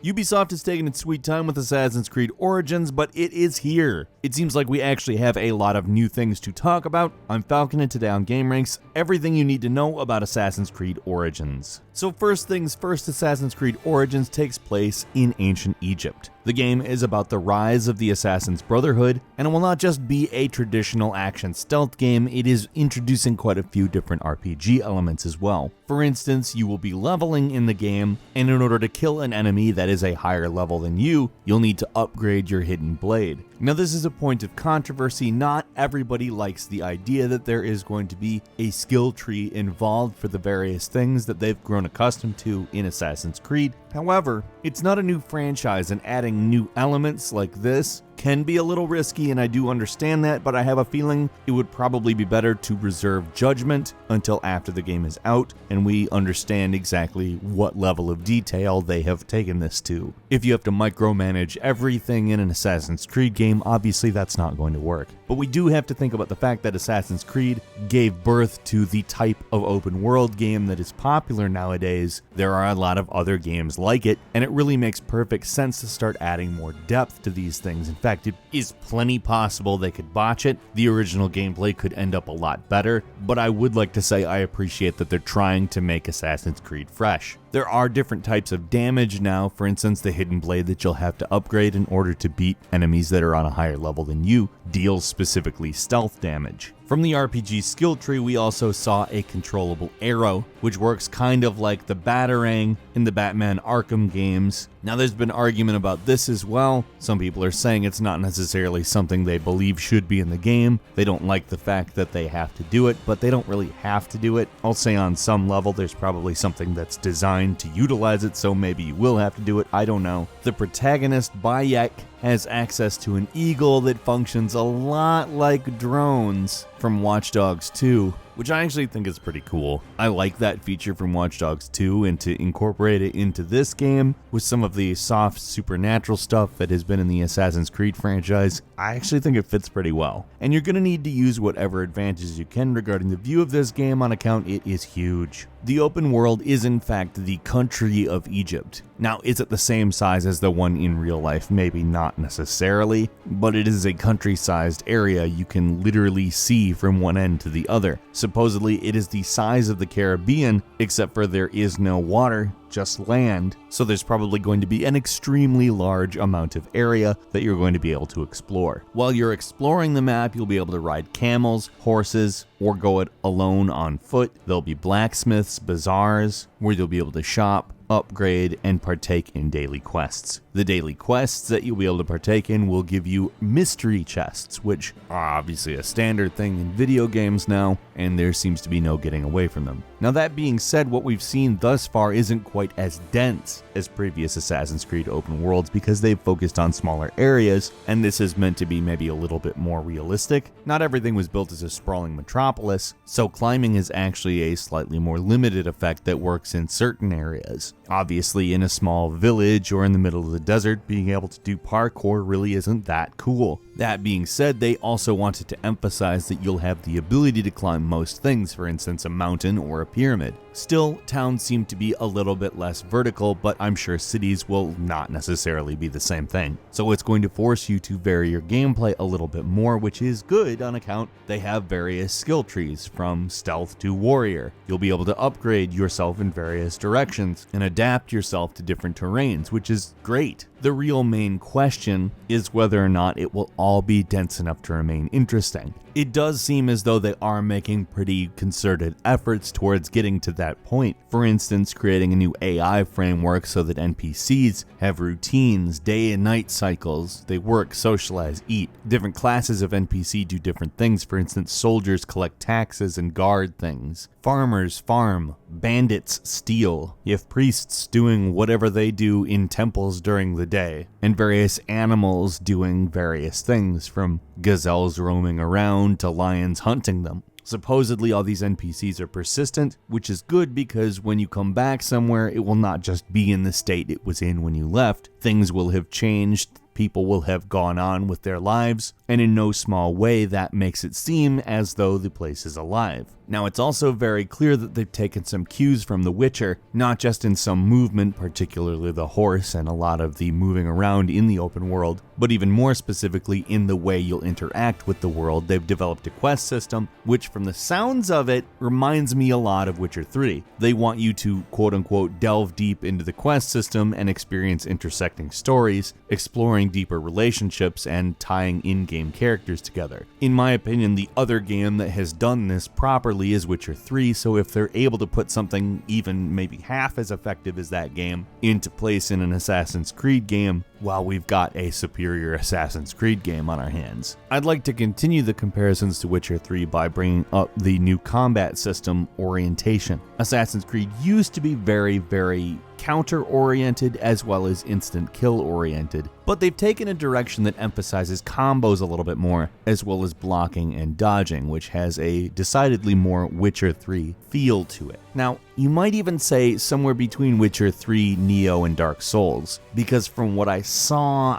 Ubisoft has taken its sweet time with Assassin's Creed Origins, but it is here. It seems like we actually have a lot of new things to talk about. I'm Falcon, and today on Game Ranks, everything you need to know about Assassin's Creed Origins. So first things first, Assassin's Creed Origins takes place in ancient Egypt. The game is about the rise of the Assassin's Brotherhood, and it will not just be a traditional action stealth game, it is introducing quite a few different RPG elements as well. For instance, you will be leveling in the game, and in order to kill an enemy that is a higher level than you, you'll need to upgrade your hidden blade. Now this is a point of controversy. Not everybody likes the idea that there is going to be a skill tree involved for the various things that they've grown accustomed to in Assassin's Creed. However, it's not a new franchise, and adding new elements like this can be a little risky, and I do understand that, but I have a feeling it would probably be better to reserve judgment until after the game is out and we understand exactly what level of detail they have taken this to. If you have to micromanage everything in an Assassin's Creed game, obviously that's not going to work. But we do have to think about the fact that Assassin's Creed gave birth to the type of open world game that is popular nowadays. There are a lot of other games like it, and it really makes perfect sense to start adding more depth to these things. In fact, it is plenty possible they could botch it. The original gameplay could end up a lot better, but I would like to say I appreciate that they're trying to make Assassin's Creed fresh. There are different types of damage now, for instance, the hidden blade that you'll have to upgrade in order to beat enemies that are on a higher level than you deals specifically stealth damage. From the RPG skill tree, we also saw a controllable arrow, which works kind of like the Batarang in the Batman Arkham games. Now there's been argument about this as well. Some people are saying it's not necessarily something they believe should be in the game. They don't like the fact that they have to do it, but they don't really have to do it. I'll say on some level there's probably something that's designed to utilize it, so maybe you will have to do it, I don't know. The protagonist, Bayek, has access to an eagle that functions a lot like drones from Watch Dogs 2, which I actually think is pretty cool. I like that feature from Watch Dogs 2, and to incorporate it into this game with some of the soft supernatural stuff that has been in the Assassin's Creed franchise, I actually think it fits pretty well. And you're going to need to use whatever advantages you can regarding the view of this game on account it is huge. The open world is in fact the country of Egypt. Now, is it the same size as the one in real life? Maybe not necessarily, but it is a country-sized area you can literally see from one end to the other. Supposedly, it is the size of the Caribbean, except for there is no water, just land, so there's probably going to be an extremely large amount of area that you're going to be able to explore. While you're exploring the map, you'll be able to ride camels, horses, or go it alone on foot. There'll be blacksmiths, bazaars, where you'll be able to shop, upgrade, and partake in daily quests. The daily quests that you'll be able to partake in will give you mystery chests, which are obviously a standard thing in video games now, and there seems to be no getting away from them. Now that being said, what we've seen thus far isn't quite as dense as previous Assassin's Creed open worlds because they've focused on smaller areas, and this is meant to be maybe a little bit more realistic. Not everything was built as a sprawling metropolis, so climbing is actually a slightly more limited effect that works in certain areas. Obviously, in a small village or in the middle of the desert, being able to do parkour really isn't that cool. That being said, they also wanted to emphasize that you'll have the ability to climb most things, for instance a mountain or a pyramid. Still, towns seem to be a little bit less vertical, but I'm sure cities will not necessarily be the same thing. So it's going to force you to vary your gameplay a little bit more, which is good on account they have various skill trees from stealth to warrior. You'll be able to upgrade yourself in various directions and adapt yourself to different terrains, which is great. The real main question is whether or not it will all be dense enough to remain interesting. It does seem as though they are making pretty concerted efforts towards getting to that point. For instance, creating a new AI framework so that NPCs have routines, day and night cycles, they work, socialize, eat. Different classes of NPC do different things. For instance, soldiers collect taxes and guard things. Farmers farm, bandits steal. You have priests doing whatever they do in temples during the day, and various animals doing various things, from gazelles roaming around to lions hunting them. Supposedly all these NPCs are persistent, which is good because when you come back somewhere, it will not just be in the state it was in when you left. Things will have changed, people will have gone on with their lives, and in no small way that makes it seem as though the place is alive. Now, it's also very clear that they've taken some cues from The Witcher, not just in some movement, particularly the horse and a lot of the moving around in the open world, but even more specifically in the way you'll interact with the world. They've developed a quest system, which from the sounds of it reminds me a lot of Witcher 3. They want you to quote-unquote delve deep into the quest system and experience intersecting stories, exploring deeper relationships, and tying in-game characters together. In my opinion, the other game that has done this properly is Witcher 3, so if they're able to put something even maybe half as effective as that game into place in an Assassin's Creed game, well, we've got a superior Assassin's Creed game on our hands. I'd like to continue the comparisons to Witcher 3 by bringing up the new combat system orientation. Assassin's Creed used to be very counter-oriented as well as instant kill-oriented, but they've taken a direction that emphasizes combos a little bit more, as well as blocking and dodging, which has a decidedly more Witcher 3 feel to it. Now, you might even say somewhere between Witcher 3, Neo, and Dark Souls, because from what I saw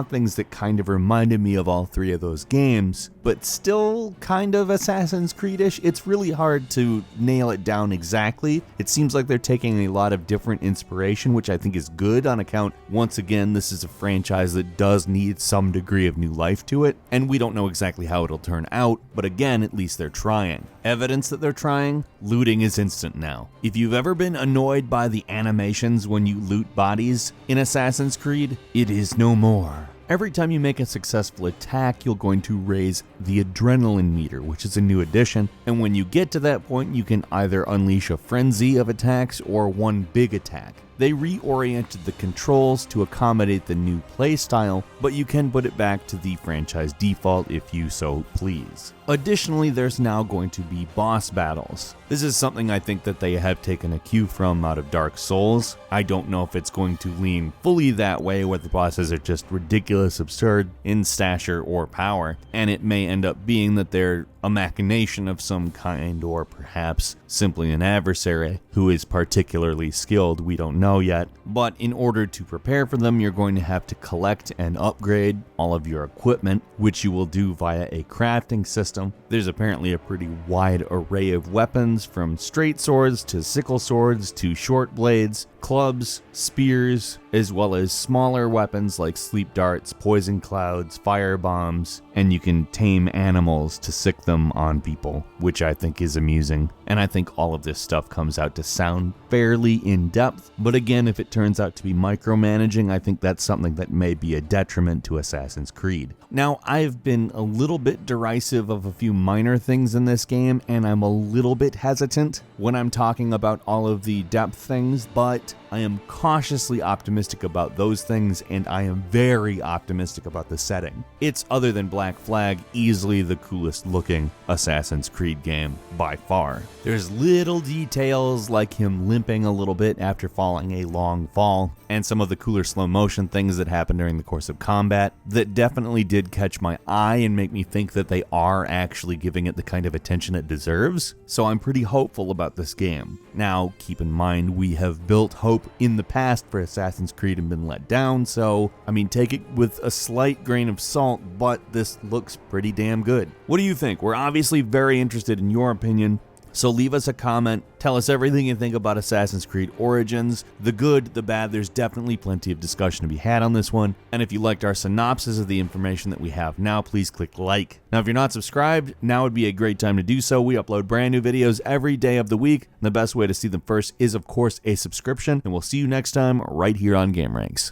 things that kind of reminded me of all three of those games, but still kind of Assassin's Creed-ish. It's really hard to nail it down exactly. It seems like they're taking a lot of different inspiration, which I think is good on account, once again, this is a franchise that does need some degree of new life to it, and we don't know exactly how it'll turn out, but again, at least they're trying. Evidence that they're trying? Looting is instant now. If you've ever been annoyed by the animations when you loot bodies in Assassin's Creed, it is no more. Every time you make a successful attack, you're going to raise the adrenaline meter, which is a new addition, and when you get to that point, you can either unleash a frenzy of attacks or one big attack. They reoriented the controls to accommodate the new playstyle, but you can put it back to the franchise default if you so please. Additionally, there's now going to be boss battles. This is something I think that they have taken a cue from out of Dark Souls. I don't know if it's going to lean fully that way, where the bosses are just ridiculous, absurd in stature or power, and it may end up being that they're a machination of some kind, or perhaps simply an adversary who is particularly skilled. We don't know yet, but in order to prepare for them, you're going to have to collect and upgrade all of your equipment, which you will do via a crafting system. There's apparently a pretty wide array of weapons, from straight swords to sickle swords to short blades, clubs, spears, as well as smaller weapons like sleep darts, poison clouds, fire bombs, and you can tame animals to sick them on people, which I think is amusing. And I think all of this stuff comes out to sound fairly in-depth, but again, if it turns out to be micromanaging, I think that's something that may be a detriment to Assassin's Creed. Now, I've been a little bit derisive of a few minor things in this game, and I'm a little bit hesitant when I'm talking about all of the depth things, but I am cautiously optimistic about those things, and I am very optimistic about the setting. It's, other than Black Flag, easily the coolest looking Assassin's Creed game by far. There's little details like him limping a little bit after falling a long fall, and some of the cooler slow motion things that happen during the course of combat that definitely did catch my eye and make me think that they are actually giving it the kind of attention it deserves. So I'm pretty hopeful about this game. Now, keep in mind, we have built hope in the past for Assassin's Creed and been let down, so, I mean, take it with a slight grain of salt, but this looks pretty damn good. What do you think? We're obviously very interested in your opinion, so leave us a comment, tell us everything you think about Assassin's Creed Origins, the good, the bad. There's definitely plenty of discussion to be had on this one, and if you liked our synopsis of the information that we have now, please click like. Now, if you're not subscribed, now would be a great time to do so. We upload brand new videos every day of the week, and the best way to see them first is, of course, a subscription, and we'll see you next time right here on GameRanks.